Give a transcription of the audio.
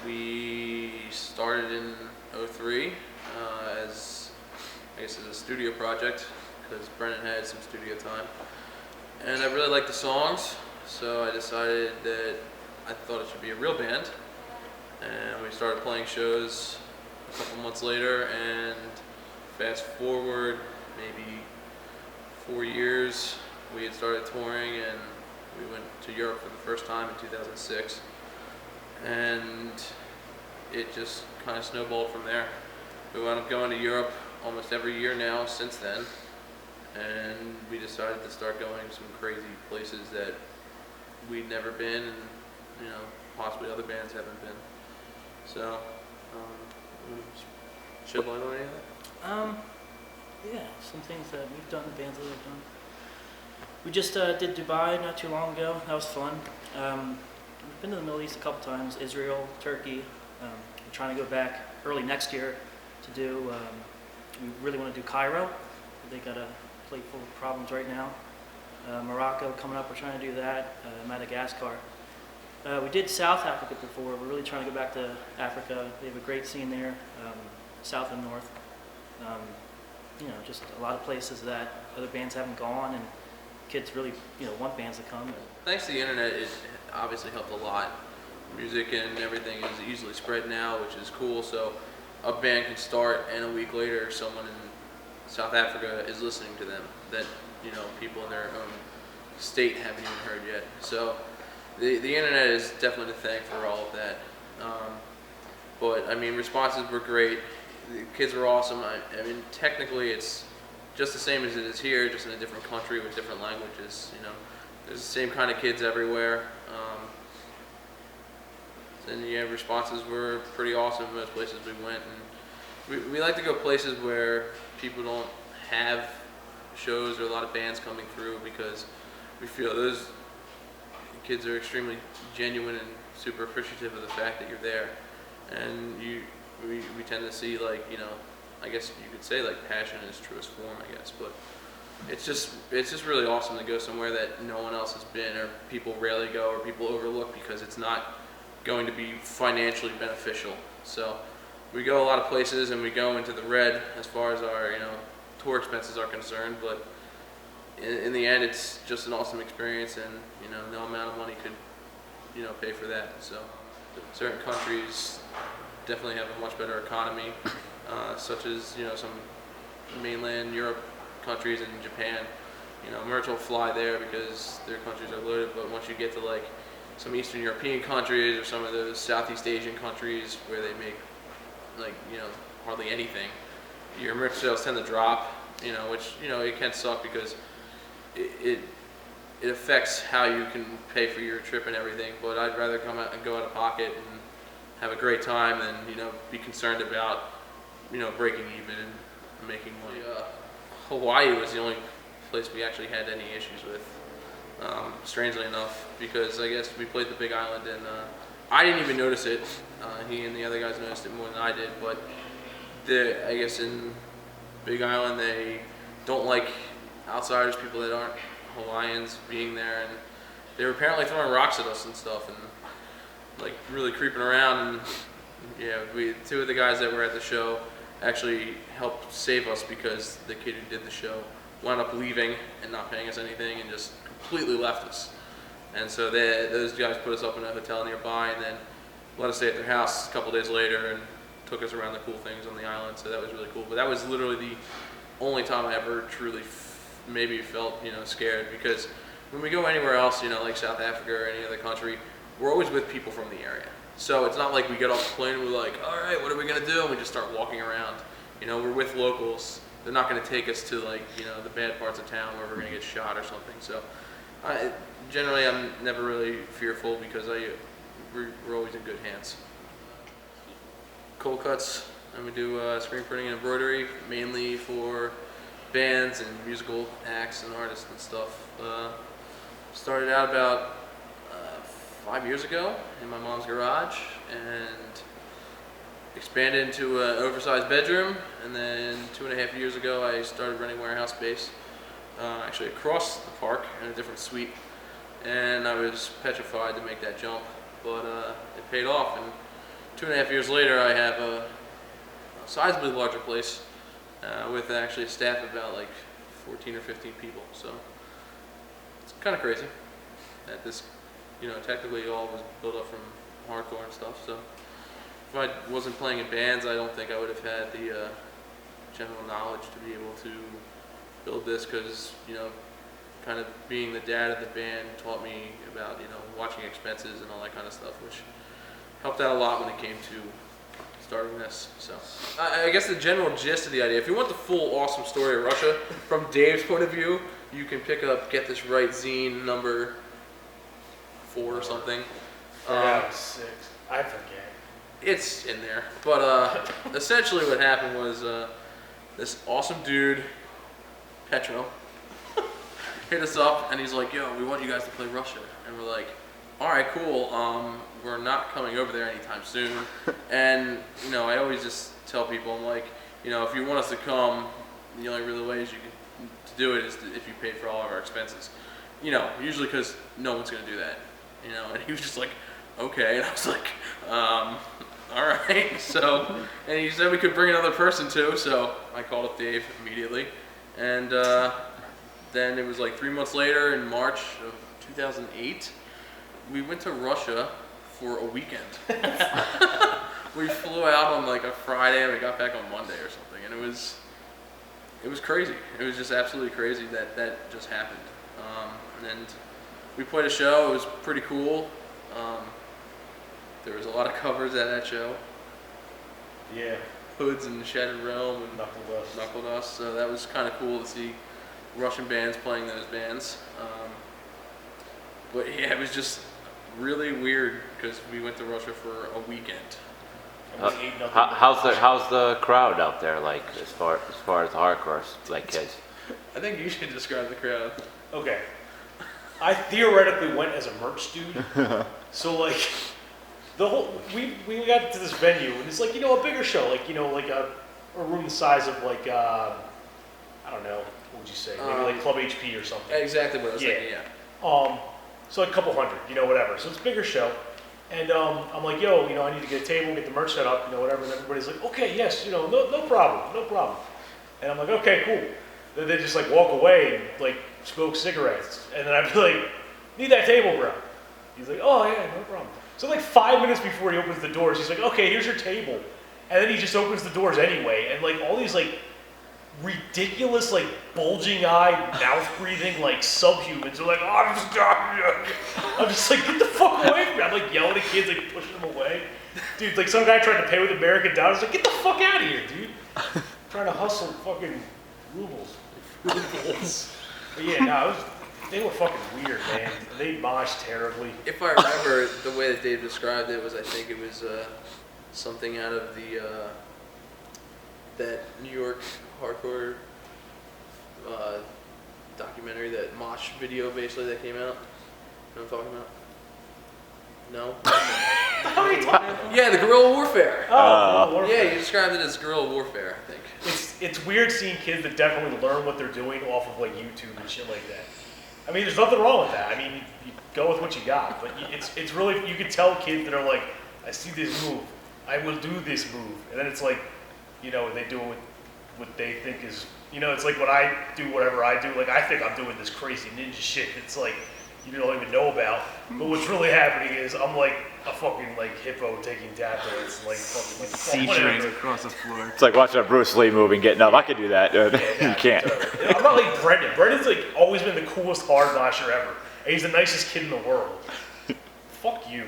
We started in '03 as, I guess, as a studio project because Brenden had some studio time. And I really liked the songs, so I decided that I thought it should be a real band. And we started playing shows a couple months later, and fast forward maybe 4 years, we had started touring, and we went to Europe for the first time in 2006. And it just kind of snowballed from there. We wound up going to Europe almost every year now since then, and we decided to start going to some crazy places that we'd never been, and possibly other bands haven't been. So, shed light on any of that? Yeah, some things that we've done, bands that we've done. We just did Dubai not too long ago. That was fun. We've been to the Middle East a couple times, Israel, Turkey. We're trying to go back early next year to do, we really want to do Cairo. They got a plate full of problems right now. Morocco coming up, we're trying to do that. Madagascar. We did South Africa before. We're really trying to go back to Africa. They have a great scene there, south and north. Just a lot of places that other bands haven't gone, and kids really, want bands to come. Thanks to the internet, it obviously helped a lot. Music and everything is easily spread now, which is cool. So a band can start, and a week later, someone in South Africa is listening to them that people in their own state haven't even heard yet. So the internet is definitely to thank for all of that. But I mean, responses were great. The kids were awesome. I mean, technically, it's just the same as it is here, just in a different country with different languages. There's the same kind of kids everywhere. And responses were pretty awesome in most places we went. And we like to go places where people don't have shows or a lot of bands coming through, because we feel those kids are extremely genuine and super appreciative of the fact that you're there. And we tend to see, I guess you could say, passion in its truest form, I guess. But it's just really awesome to go somewhere that no one else has been, or people rarely go, or people overlook because it's not going to be financially beneficial. So we go a lot of places, and we go into the red as far as our tour expenses are concerned. But in the end, it's just an awesome experience, and no amount of money could pay for that. So certain countries definitely have a much better economy, such as some mainland Europe countries and Japan. Merch will fly there because their countries are loaded. But once you get to some Eastern European countries or some of those Southeast Asian countries where they make hardly anything, your merch sales tend to drop. Which it can suck because it affects how you can pay for your trip and everything. But I'd rather come out and go out of pocket and have a great time than be concerned about breaking even and making money. Hawaii was the only place we actually had any issues with, strangely enough, because I guess we played the Big Island, and I didn't even notice it. He and the other guys noticed it more than I did. But I guess in Big Island they don't like outsiders, people that aren't Hawaiians, being there, and they were apparently throwing rocks at us and stuff, and really creeping around. And two of the guys that were at the show actually helped save us, because the kid who did the show wound up leaving and not paying us anything and just completely left us. And so those guys put us up in a hotel nearby, and then let us stay at their house a couple days later, and took us around the cool things on the island. So that was really cool. But that was literally the only time I ever truly maybe felt scared, because when we go anywhere else, like South Africa or any other country, we're always with people from the area. So it's not like we get off the plane and we're like, all right, what are we going to do? And we just start walking around. We're with locals. They're not going to take us to the bad parts of town where we're going to get shot or something. So generally I'm never really fearful, because we're always in good hands. Cold cuts, and we do screen printing and embroidery, mainly for bands and musical acts and artists and stuff. Started out about 5 years ago in my mom's garage, and expanded into an oversized bedroom, and then 2.5 years ago I started renting warehouse space, actually across the park in a different suite, and I was petrified to make that jump, but it paid off. In 2.5 years later, I have a sizably larger place with actually a staff of about like 14 or 15 people. So it's kind of crazy that this, technically all was built up from hardcore and stuff. So if I wasn't playing in bands, I don't think I would have had the general knowledge to be able to build this, because kind of being the dad of the band taught me about watching expenses and all that kind of stuff, which helped out a lot when it came to starting this. So I guess the general gist of the idea, if you want the full awesome story of Russia from Dave's point of view, you can pick up Get This Right zine number 4 or something. 6. I forget. It's in there, but essentially what happened was this awesome dude, Petro, hit us up and he's like, "Yo, we want you guys to play Russia," and we're like, "All right, cool. We're not coming over there anytime soon." And I always just tell people, I'm like, if you want us to come, the only real ways you can to do it is if you pay for all of our expenses. Usually because no one's gonna do that. And he was just like, "Okay," and I was like, all right. So, and he said we could bring another person too. So I called up Dave immediately, and then it was like 3 months later, in March of 2008, we went to Russia for a weekend. We flew out on like a Friday and we got back on Monday or something, and it was crazy. It was just absolutely crazy that just happened. And we played a show. It was pretty cool. There was a lot of covers at that show. Yeah. Hoods and Shattered Realm and Knuckle Dust. So that was kind of cool to see Russian bands playing those bands. But yeah, it was just really weird because we went to Russia for a weekend. How's the crowd out there, like, as far as the hardcore kids? I think you should describe the crowd. Okay. I theoretically went as a merch dude. So like we got to this venue and it's like, a bigger show, like a room the size of like I don't know, what would you say? Maybe like Club HP or something. Exactly what I was thinking, yeah. So like a couple hundred, whatever. So it's a bigger show. And I'm like, "Yo, I need to get a table, get the merch set up, whatever." And everybody's like, "Okay, yes, no problem." And I'm like, "Okay, cool." Then they just like walk away and like smoke cigarettes. And then I'd be like, "Need that table, bro." He's like, "Oh yeah, no problem." So like 5 minutes before he opens the doors, he's like, "Okay, here's your table." And then he just opens the doors anyway. And like all these like ridiculous, like bulging eyed, mouth breathing, like subhumans are like, I'm just like, "Get the fuck away from me." I'm like yelling at kids, like pushing them away. Dude, like some guy tried to pay with American dollars. Like, "Get the fuck out of here, dude." Trying to hustle fucking rubles. But yeah, they were fucking weird, man. They moshed terribly. If I remember, the way that Dave described it was, I think it was something out of the that New York hardcore documentary, that mosh video basically that came out. You know what I'm talking about? No? How are you talking about? Yeah, the guerrilla warfare. Oh, warfare. Yeah, you described it as guerrilla warfare, I think. It's weird seeing kids that definitely learn what they're doing off of like YouTube and shit like that. I mean, there's nothing wrong with that. I mean, you go with what you got, but it's really, you can tell kids that are like, "I see this move, I will do this move," and then it's like, they do it with what they think is, it's like when I do whatever I do, like I think I'm doing this crazy ninja shit. It's like you don't even know about, but what's really happening is I'm like a fucking like hippo taking tap dance, like fucking like C-trains across the floor. It's like watching a Bruce Lee movie and getting up. I could do that. Yeah, You can't. I'm not like Brenden. Brendan's like always been the coolest hard lasher ever, and he's the nicest kid in the world. Fuck you.